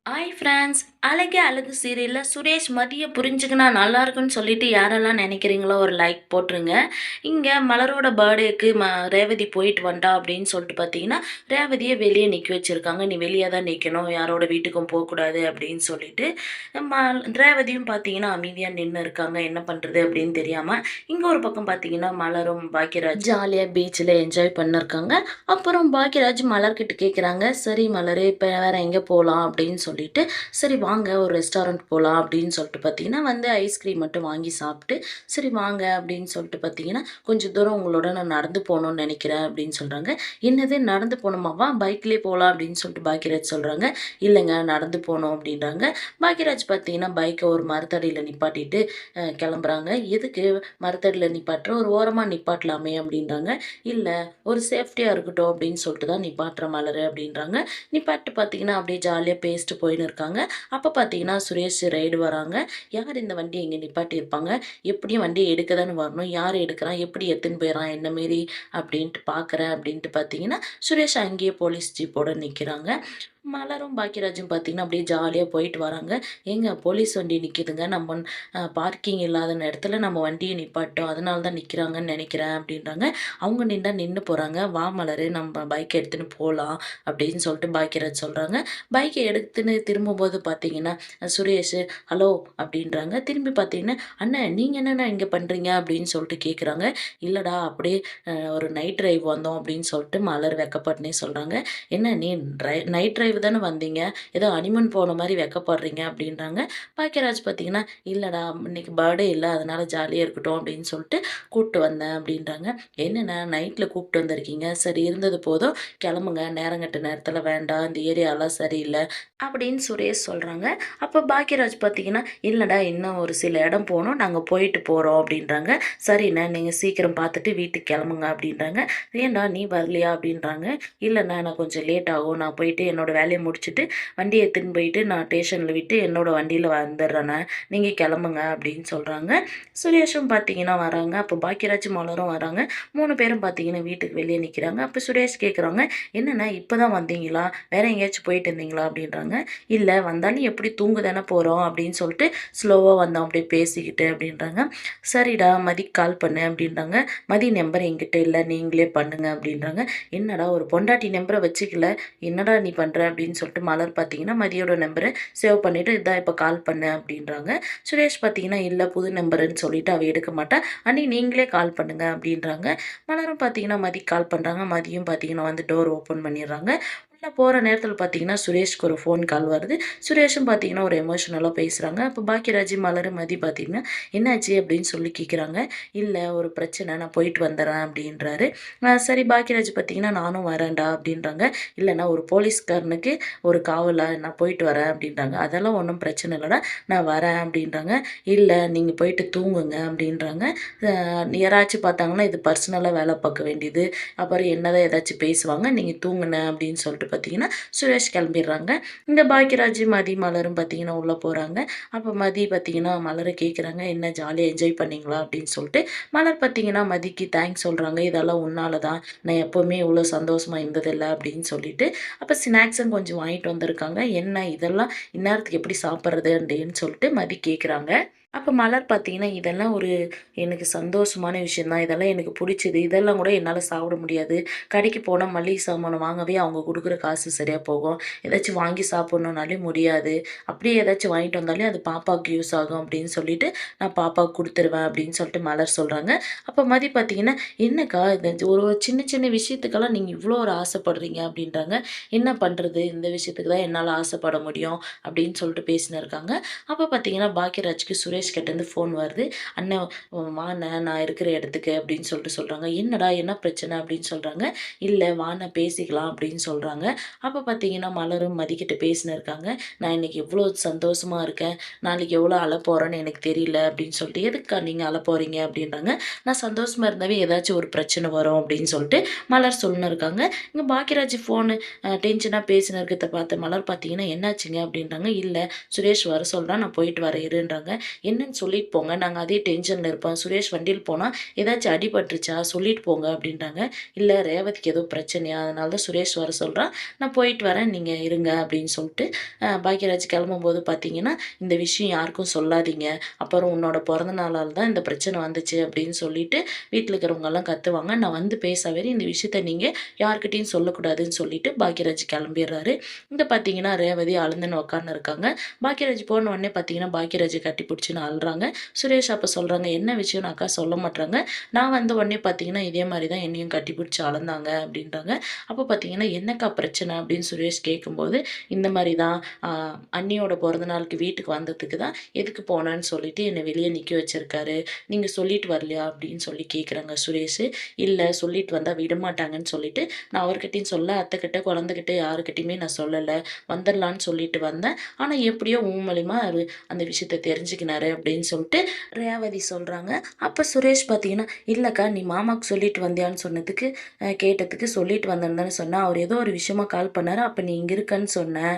Hi friends. அழகே அழகு சீரியலில் சுரேஷ் மதிய புரிஞ்சுக்கினா நல்லா இருக்குன்னு சொல்லிட்டு யாரெல்லாம் நினைக்கிறீங்களோ ஒரு லைக் போட்டுருங்க. இங்கே மலரோட பர்த்டேக்கு ரேவதி போயிட்டு வந்தா அப்படின்னு சொல்லிட்டு பார்த்தீங்கன்னா, ரேவதியை வெளியே நிற்க வச்சுருக்காங்க. நீ வெளியே தான் நிற்கணும், யாரோட வீட்டுக்கும் போகக்கூடாது அப்படின்னு சொல்லிட்டு. ம ரேவதியும் பார்த்தீங்கன்னா அமைதியாக நின்று இருக்காங்க, என்ன பண்ணுறது அப்படின்னு தெரியாமல். இங்கே ஒரு பக்கம் பார்த்தீங்கன்னா மலரும் பாக்கியராஜ் ஜாலியாக பீச்சில் என்ஜாய் பண்ணிருக்காங்க. அப்புறம் பாக்கியராஜ் மலர்கிட்ட கேட்குறாங்க, சரி மலரே இப்போ வேறு எங்கே போகலாம் அப்படின்னு சொல்லிட்டு, சரி வாங்க ஒரு ரெஸ்டாரண்ட் போகலாம் அப்படின்னு சொல்லிட்டு பார்த்தீங்கன்னா ஐஸ்கிரீம் மட்டும் வாங்கி சாப்பிட்டு, சரி வாங்க அப்படின்னு சொல்லிட்டு பார்த்தீங்கன்னா, கொஞ்சம் தூரம் உங்களோட நான் நடந்து போகணும்னு நினைக்கிறேன் அப்படின்னு சொல்கிறாங்க. என்னது நடந்து போகணுமாவா, பைக்லேயே போகலாம் அப்படின்னு சொல்லிட்டு பாக்கியராஜ் சொல்கிறாங்க. இல்லைங்க நடந்து போகணும் அப்படின்றாங்க. பாக்கியராஜ் பார்த்தீங்கன்னா பைக்கை ஒரு மரத்தடியில் நிப்பாட்டிட்டு கிளம்புறாங்க. எதுக்கு மரத்தடியில் நிப்பாட்டுற, ஒரு ஓரமாக நிப்பாட்டலாமே அப்படின்றாங்க. இல்லை ஒரு சேஃப்டியாக இருக்கட்டும் அப்படின்னு சொல்லிட்டு தான் நிப்பாட்டுற மலர் அப்படின்றாங்க. நிப்பாட்டு பார்த்தீங்கன்னா அப்படியே ஜாலியாக பேசிட்டு போயின்னு இருக்காங்க. அப்போ பார்த்தீங்கன்னா சுரேஷ் ரைடு வராங்க. யார் இந்த வண்டி இங்கே நிப்பாட்டியிருப்பாங்க, எப்படியும் வண்டியை எடுக்க தானே வரணும், யார் எடுக்கிறான், எப்படி எடுத்துன்னு போயிடறான் என்ன மாரி அப்படின்ட்டு பார்க்குறேன் அப்படின்ட்டு பார்த்தீங்கன்னா, சுரேஷ் அங்கேயே போலீஸ் ஜீப்போட நிற்கிறாங்க. மலரும் பாக்கியராஜும் பார்த்தீங்கன்னா அப்படியே ஜாலியாக போயிட்டு வராங்க. ஏங்க போலீஸ் வண்டி நிற்கிதுங்க, நம்ம பார்க்கிங் இல்லாத இடத்துல நம்ம வண்டியை நிப்பாட்டோம், அதனால தான் நிற்கிறாங்கன்னு நினைக்கிறேன் அப்படின்றாங்க. அவங்க நின்றா நின்று போகிறாங்க. வா மலரு நம்ம பைக்கை எடுத்துன்னு போகலாம் அப்படின்னு சொல்லிட்டு பாக்கியராஜ் சொல்கிறாங்க. பைக்கை எடுத்துன்னு திரும்பும்போது பார்த்தீங்கன்னா சுரேஷ் ஹலோ அப்படின்றாங்க. திரும்பி பார்த்தீங்கன்னா, அண்ணன் நீங்கள் என்னென்ன இங்கே பண்ணுறீங்க அப்படின்னு சொல்லிட்டு கேட்குறாங்க. இல்லைடா அப்படியே ஒரு நைட் ட்ரைவ் வந்தோம் அப்படின்னு சொல்லிட்டு மலர் வெக்கப்பட்டுனே சொல்கிறாங்க. என்ன நீ நைட் ட்ரைவ் தானே வந்தீங்க, ஏதோ ஹனிமூன் போன மாதிரி வெக்கப்படுறீங்க அப்படின்றாங்க. பாக்கியராஜ் பார்த்தீங்கன்னா, இல்லைடா இன்னைக்கு பர்த்டே இல்லை, அதனால ஜாலியாக இருக்கட்டும் அப்படின்னு சொல்லிட்டு கூப்பிட்டு வந்தேன் அப்படின்றாங்க. என்னென்ன நைட்டில் கூப்பிட்டு வந்திருக்கீங்க, சரி இருந்தது போதும் கிளம்புங்க, நேரங்கட்ட நேரத்தில் வேண்டாம், இந்த ஏரியாலாம் சரியில்லை அப்படின்னு சுரேஷ் சொல்கிறாங்க. அப்போ பாக்கியராஜ் பார்த்தீங்கன்னா, இல்லைடா இன்னும் ஒரு சில இடம் போகணும், நாங்கள் போயிட்டு போகிறோம் அப்படின்றாங்க. சரிண்ணா நீங்கள் சீக்கிரம் பார்த்துட்டு வீட்டுக்கு கிளம்புங்க அப்படின்றாங்க. ஏன்டா நீ வரலையா அப்படின்றாங்க. இல்லைண்ணா நான் கொஞ்சம் லேட் ஆகும், நான் போயிட்டு என்னோடய வேலையை முடிச்சுட்டு வண்டியை எடுத்துன்னு போயிட்டு நான் ஸ்டேஷனில் விட்டு என்னோடய வண்டியில் வந்துடுறேண்ணே, நீங்கள் கிளம்புங்க அப்படின்னு சொல்கிறாங்க. சுரேஷும் பார்த்தீங்கன்னா வராங்க. அப்போ பாக்கியராஜ் மலரும் வராங்க. 3 பேரும் பார்த்தீங்கன்னா வீட்டுக்கு வெளியே நிற்கிறாங்க. அப்போ சுரேஷ் கேட்குறாங்க, என்னண்ணா இப்போ தான் வந்தீங்களா, வேற எங்கேயாச்சும் போயிட்டு இருந்தீங்களா அப்படின்றாங்க. இல்லை வந்தாலும் எப்படி தூங்க தானே போகிறோம் அப்படின்னு சொல்லிட்டு ஸ்லோவாக வந்தோம் அப்படியே பேசிக்கிட்டு அப்படின்றாங்க. சரிடா மதிக்கு கால் பண்ணு அப்படின்றாங்க. மதி நம்பர் என்கிட்ட இல்லை, நீங்களே பண்ணுங்க அப்படின்றாங்க. என்னடா ஒரு பொண்டாட்டி நம்பரை வச்சுக்கல, என்னடா நீ பண்ணுற அப்படின்னு சொல்லிட்டு மலர் பார்த்தீங்கன்னா மதியோட நம்பரை சேவ் பண்ணிவிட்டு இதான் இப்போ கால் பண்ண அப்படின்றாங்க. சுரேஷ் பார்த்தீங்கன்னா இல்லை புது நம்பருன்னு சொல்லிட்டு அவள் எடுக்க மாட்டா, அண்ணி நீங்களே கால் பண்ணுங்க அப்படின்றாங்க. மலரும் பார்த்தீங்கன்னா மதிக்கு கால் பண்ணுறாங்க. மதியம் பார்த்தீங்கன்னா டோர் ஓப்பன் பண்ணிடுறாங்க. போகிற நேரத்தில் பார்த்தீங்கன்னா சுரேஷ்க்கு ஒரு ஃபோன் கால் வருது. சுரேஷும் பார்த்தீங்கன்னா ஒரு எமோஷனலாக பேசுகிறாங்க. அப்போ பாக்கியராஜ் மலர் மதி பார்த்தீங்கன்னா என்னாச்சு அப்படின்னு சொல்லி கேட்குறாங்க. இல்லை ஒரு பிரச்சனை, நான் போயிட்டு வந்துடுறேன் அப்படின்றாரு. சரி பாக்கியராஜ் பார்த்தீங்கன்னா நானும் வரேன்டா அப்படின்றாங்க. இல்லைண்ணா ஒரு போலீஸ்காரனுக்கு ஒரு காவலா, நான் போயிட்டு வரேன் அப்படின்றாங்க. அதெல்லாம் ஒன்றும் பிரச்சனை இல்லைடா, நான் வரேன் அப்படின்றாங்க. இல்லை நீங்கள் போயிட்டு தூங்குங்க அப்படின்றாங்க. யாராச்சும் பார்த்தாங்கன்னா இது பர்சனலாக வேலை பார்க்க வேண்டியது, அப்புறம் என்னதான் ஏதாச்சும் பேசுவாங்க, நீங்கள் தூங்குன அப்படின்னு சொல்லிட்டு பார்த்தீங்கன்னா சுரேஷ் கிளம்பிடுறாங்க. இந்த பாக்கியராஜ் மதி மலரும் பார்த்தீங்கன்னா உள்ளே போகிறாங்க. அப்போ மதி பார்த்தீங்கன்னா மலரை கேட்குறாங்க, என்ன ஜாலியாக என்ஜாய் பண்ணீங்களா அப்படின்னு சொல்லிட்டு. மலர் பார்த்தீங்கன்னா மதிக்கு தேங்க்ஸ் சொல்கிறாங்க. இதெல்லாம் உன்னால தான், நான் எப்போவுமே இவ்வளோ சந்தோஷமாக இருந்ததில்லை அப்படின்னு சொல்லிட்டு. அப்போ ஸ்நாக்ஸும் கொஞ்சம் வாங்கிட்டு வந்திருக்காங்க. என்ன இதெல்லாம் இந்நேரத்துக்கு எப்படி சாப்பிட்றது அப்படின்னு சொல்லிட்டு மதி கேட்குறாங்க. அப்போ மலர் பார்த்தீங்கன்னா, இதெல்லாம் ஒரு எனக்கு சந்தோஷமான விஷயம் தான். இதெல்லாம் எனக்கு பிடிச்சது. இதெல்லாம் கூட என்னால சாப்பிட முடியாது. கடைக்கு போனா மளிகை சாமானம் வாங்கவே அவங்க குடுக்குற காசு சரியா போகும். ஏதாச்சும் வாங்கி சாப்பிடணும்னாலே முடியாது. அப்படியே ஏதாச்சும் வாங்கிட்டு வந்தாலே அது பாப்பாவுக்கு யூஸ் ஆகும் அப்படின்னு சொல்லிட்டு, நான் பாப்பாவுக்கு குடுத்துருவேன் அப்படின்னு சொல்லிட்டு மலர் சொல்றாங்க. அப்போ மதி பார்த்தீங்கன்னா, என்னக்கா இது ஒரு ஒரு சின்ன சின்ன விஷயத்துக்கெல்லாம் நீங்க இவ்வளோ ஒரு ஆசைப்படுறீங்க அப்படின்றாங்க. என்ன பண்றது? இந்த விஷயத்துக்கு தான் என்னால ஆசைப்பட முடியும் அப்படின்னு சொல்லிட்டு பேசின்னு இருக்காங்க. அப்போ பார்த்தீங்கன்னா, பாக்கியராஜ்க்கு சுரேஷ் கிட்டேருந்து ஃபோன் வருது. "அண்ணன் வாண்ணே நான் இருக்கிற இடத்துக்கு" அப்படின்னு சொல்லிட்டு சொல்கிறாங்க. "என்னடா என்ன பிரச்சனை?" அப்படின்னு சொல்கிறாங்க. "இல்லை வாண்ணே பேசிக்கலாம்" அப்படின்னு சொல்கிறாங்க. அப்போ பார்த்தீங்கன்னா மலரும் மதிக்கிட்ட பேசின்னு இருக்காங்க. "நான் இன்னைக்கு எவ்வளோ சந்தோஷமா இருக்கேன், நாளைக்கு எவ்வளோ அழப்போறேன்னு எனக்கு தெரியல" அப்படின்னு சொல்லிட்டு. "எதுக்குக்கா நீங்கள் அழப்போறீங்க?" அப்படின்றாங்க. "நான் சந்தோஷமா இருந்தாவே ஏதாச்சும் ஒரு பிரச்சனை வரும்" அப்படின்னு சொல்லிட்டு மலர் சொல்லின்னு இருக்காங்க. இங்கே பாக்கியராஜ் ஃபோனு டென்ஷனாக பேசின்னு இருக்கிறத பார்த்த மலர் பார்த்தீங்கன்னா, "என்னாச்சுங்க?" அப்படின்றாங்க. "இல்லை சுரேஷ் வர சொல்கிறான், நான் போயிட்டு வரேன் இருன்றாங்க." என்னன்னு சொல்லிட்டு போங்க. நாங்க அதே டென்ஷன்ல இருப்போம். சுரேஷ் வண்டியில போனா ஏதாச்சும் அடிபட்டுருச்சா? சொல்லிட்டு போங்க அப்படின்றாங்க. இல்ல ரேவதிக்கு ஏதோ பிரச்சனையா? அதனால தான் சுரேஷ் வர சொல்றான். நான் போயிட்டு வரேன். நீங்க இருங்க அப்படின்னு சொல்லிட்டு, பாக்யராஜ் கிளம்பும்போது பார்த்தீங்கன்னா, இந்த விஷயம் யாருக்கும் சொல்லாதீங்க. அப்புறம் உன்னோட பிறந்த நாளால தான் இந்த பிரச்சனை வந்துச்சு அப்படின்னு சொல்லிட்டு, வீட்ல இருக்கிறவங்கலாம் கத்துவாங்க. நான் வந்து பேசவே இந்த விஷயத்த நீங்க யார்கிட்டயும் சொல்லக்கூடாதுன்னு சொல்லிட்டு பாக்யராஜ் கிளம்பிடுறாரு. இங்க பார்த்தீங்கன்னா, ரேவதி அழுந்துன்னு உட்கார்ந்து இருக்காங்க. பாக்யராஜ் போன உடனே பார்த்தீங்கன்னா, பாக்யராஜ கட்டி பிடிச்சுன்னு அழுறாங்க. சுரேஷ் அப்ப சொல்றாங்க, "என்ன விஷயம்னு அக்கா சொல்ல மாட்றாங்க. நான் வந்த உடனே பார்த்தீங்கன்னா, இதே மாரி தான் என்னையும் கட்டி பிடிச்சு அழுந்தாங்க" அப்படின்றாங்க. அப்ப பார்த்தீங்கன்னா, "என்னக்கா பிரச்சனை?" அப்படின்னு சுரேஷ் கேட்கும்போது, "இந்த மாரி தான் அ அண்ணியோட பொறந்த நாளுக்கு வீட்டுக்கு வந்ததுக்கு தான் எதுக்கு போனேன்னு சொல்லிட்டு என்ன வெளிய நிக்க வச்சிருக்காரு. நீங்க சொல்லிட்டு வரலையா?" அப்படின்னு சொல்லி கேட்குறாங்க சுரேஷு. "இல்ல சொல்லிட்டு வந்தா விடமாட்டாங்கன்னு சொல்லிட்டு நான் அவர்கிட்டயும் சொல்ல, அத்தைக்கிட்ட, குழந்தைகிட்ட யாருக்கிட்டயுமே நான் சொல்லல. வந்துரலான்னு சொல்லிட்டு வந்தேன். ஆனா எப்படியோ உன் மூலியமா அவரு அந்த விஷயத்த தெரிஞ்சுக்கினாரு" அப்படின்னு சொல்லிட்டு ரேவதி சொல்றாங்க. அப்ப சுரேஷ் பார்த்தீங்கன்னா, "இல்லக்கா நீ மாமாக்கு சொல்லிட்டு வந்தியான்னு சொன்னதுக்கு கேட்டதுக்கு சொல்லிட்டு வந்தேன்னு தானே சொன்னேன். அவரு ஏதோ ஒரு விஷயமா கால் பண்ணாரு. அப்ப நீ இங்க இருக்கன்னு சொன்னேன்.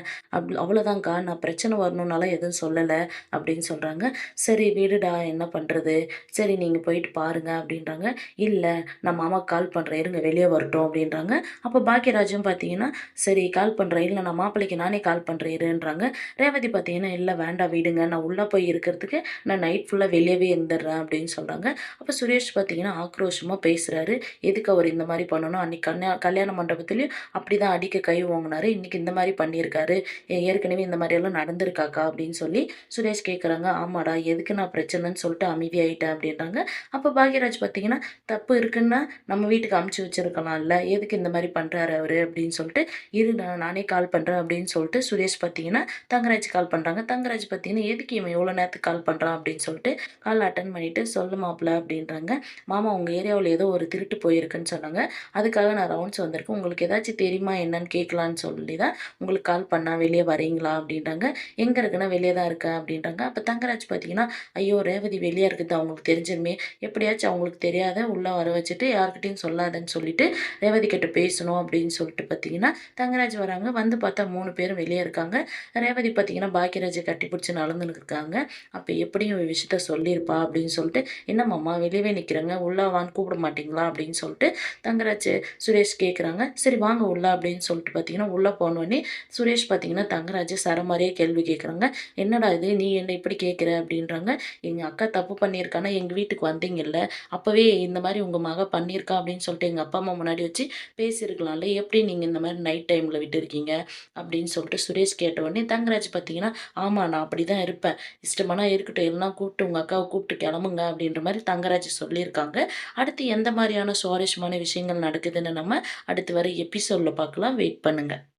அவ்வளோதான்க்கா. நான் பிரச்சனை வரணும்னாலாம் எதுவும் சொல்லல" அப்படின்னு சொல்றாங்க. "சரி விடுடா என்ன பண்றது? சரி நீங்க போயிட்டு பாருங்க" அப்படின்றாங்க. "இல்ல நான் மாமாக்கு கால் பண்றேன். இருங்க வெளிய வரட்டும்" அப்படின்றாங்க. அப்ப பாக்கியராஜும் பார்த்தீங்கன்னா, "சரி கால் பண்றேன். இல்ல நான் மாப்பிள்ளைக்கு நானே கால் பண்றேன் இருன்றாங்க." ரேவதி பார்த்தீங்கன்னா, "இல்ல வேண்டாம் விடுங்க. நான் உள்ள போய் இருக்கிறதுக்கு நான் நைட் ஃபுல்லா வெளியவே இருந்துடுறேன்" அப்படின்னு சொல்றாங்க. அப்ப சுரேஷ் பார்த்தீங்கன்னா, ஆக்ரோஷமா பேசுறாரு. "எதுக்கு அவரு இந்த மாரி பண்ணணும்? அன்னைக்கு கல்யாண மண்டபத்திலயும் அப்படிதான் அடிக்க கை ஓங்குனாரு. இன்னைக்கு இந்த மாரி பண்ணியிருக்காரு. ஏற்கனவே இந்த மாரியெல்லாம் நடந்திருக்காக்கா?" அப்படின்னு சொல்லி சுரேஷ் கேட்குறாங்க. "ஆமாடா, எதுக்கு நான் பிரச்சனைன்னு சொல்லிட்டு அமைதியாயிட்டேன்" அப்படின்றாங்க. அப்ப பாக்யராஜ் பார்த்தீங்கன்னா, "தப்பு இருக்குன்னா நம்ம வீட்டுக்கு அனுப்பிச்சு வச்சிருக்கலாம்ல. எதுக்கு இந்த மாரி பண்றாரு அவரு?" அப்படின்னு சொல்லிட்டு, "இரு நானே கால் பண்றேன்" அப்படின்னு சொல்லிட்டு சுரேஷ் பார்த்தீங்கன்னா, தங்கராஜ் கால் பண்றாங்க. தங்கராஜ் பார்த்தீங்கன்னா, "எதுக்கு இவன் இவ்வளோ நேரத்துக்கு கால் பண்றான்?" அப்படின்னு சொல்லிட்டு கால் அட்டெண்ட் பண்ணிட்டு, "சொல்லு மாப்ள" அப்படின்றாங்க. "மாமா உங்க ஏரியாவுல ஏதோ ஒரு திருட்டு போயிருக்குன்னு சொன்னாங்க. அதுக்காக நான் ரவுண்ட்ஸ் வந்திருக்கேன். உங்களுக்கு ஏதாச்சும் தெரியுமா என்னன்னு கேட்கலான்னு சொல்லி தான் உங்களுக்கு கால் பண்ணேன். வெளிய வரீங்களா?" அப்படின்றாங்க. "எங்க இருக்கேன்னா, வெளிய தான் இருக்கேன்" அப்படின்றாங்க. அப்ப தங்கராஜ் பார்த்தீங்கன்னா, "ஐயோ! ரேவதி வெளிய இருக்குது அவங்களுக்கு தெரிஞ்சிருமே! எப்படியாச்சும் அவங்களுக்கு தெரியாத உள்ள வர வச்சுட்டு யார்கிட்டயும் சொல்லாதன்னு சொல்லிட்டு ரேவதி கிட்ட பேசணும்" அப்படின்னு சொல்லிட்டு பார்த்தீங்கன்னா, தங்கராஜ் வராங்க. வந்து பார்த்தா 3 பேரும் வெளிய இருக்காங்க. ரேவதி பார்த்தீங்கன்னா, பாக்கியராஜ கட்டிப்புடிச்சுன்னு அழுந்துன்னு இருக்காங்க. அப்ப எப்படியும் இவ விஷயத்த சொல்லியிருப்பா அப்படின்னு சொல்லிட்டு, "என்ன மாமா வெளியவே நிக்கிறேங்க, உள்ள வான்னு கூப்பிட மாட்டீங்களா?" அப்படின்னு சொல்லிட்டு தங்கராஜ் சுரேஷ் கேட்குறாங்க. "சரி வாங்க உள்ள" அப்படின்னு சொல்லிட்டு பார்த்தீங்கன்னா, உள்ள போனோனே சுரேஷ் பார்த்தீங்கன்னா, தங்கராஜ சரமாரியா கேள்வி கேட்குறாங்க. "என்னடா இது நீ என்ன இப்படி கேட்குற?" அப்படின்றாங்க. "எங்க அக்கா தப்பு பண்ணியிருக்கான்னா, எங்க வீட்டுக்கு வந்தீங்கல்ல, அப்பவே இந்த மாரி உங்க மக பண்ணியிருக்கா அப்படின்னு சொல்லிட்டு எங்க அப்பா, அம்மா முன்னாடி வச்சு பேசியிருக்கலாம்ல. எப்படி நீங்க இந்த மாரி நைட் டைம்ல விட்டுருக்கீங்க?" அப்படின்னு சொல்லிட்டு சுரேஷ் கேட்டவுடனே தங்கராஜ் பார்த்தீங்கன்னா, "ஆமா நான் அப்படிதான் இருப்பேன். இஷ்டமானா இருக்கட்டும். இல்லனா கூப்பிட்டு உங்க அக்காவ கூப்பிட்டு கிளம்புங்க" அப்படின்ற மாரி தங்கராஜ் சொல்லியிருக்காங்க. அடுத்து எந்த மாரியான சுவாரஸ்யமான விஷயங்கள் நடக்குதுன்னு நம்ம அடுத்து வர எபிசோட்ல பார்க்கலாம். வெயிட் பண்ணுங்க.